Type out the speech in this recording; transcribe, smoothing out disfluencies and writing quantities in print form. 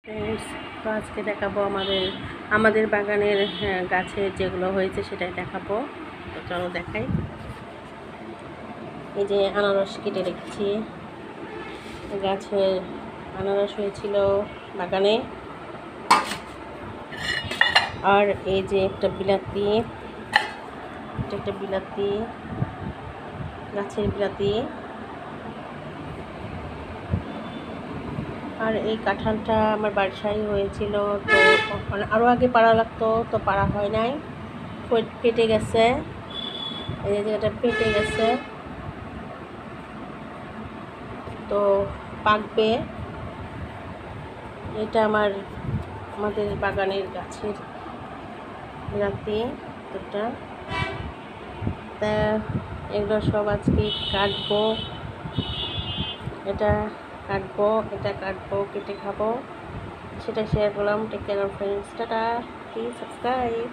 Friends, তো আজকে দেখাবো আমাদের বাগানের গাছে যেগুলো হয়েছে সেটাই দেখাবো। তো চলো দেখাই। এই যে আনারস কেটে রেখেছি, গাছে আনারস হয়েছিল বাগানে। আর এই যে একটা বিলাতি, এটা একটা বিলাতি, গাছের বিলাতি। আর এই কাঁঠালটা আমার বাসায় হয়েছিল, তো আরও আগে পাড়া লাগতো, তো পাড়া হয় নাই, পেটে গেছে। এই যে এটা পেটে গেছে, তো পাকবে। এটা আমাদের বাগানের গাছের বিলাতি এটা। তা এগুলো সব আজকে কাটবো, এটা কাটবো, কেটে খাবো, সেটা শেয়ার করলাম। Take care friends, tata, please subscribe.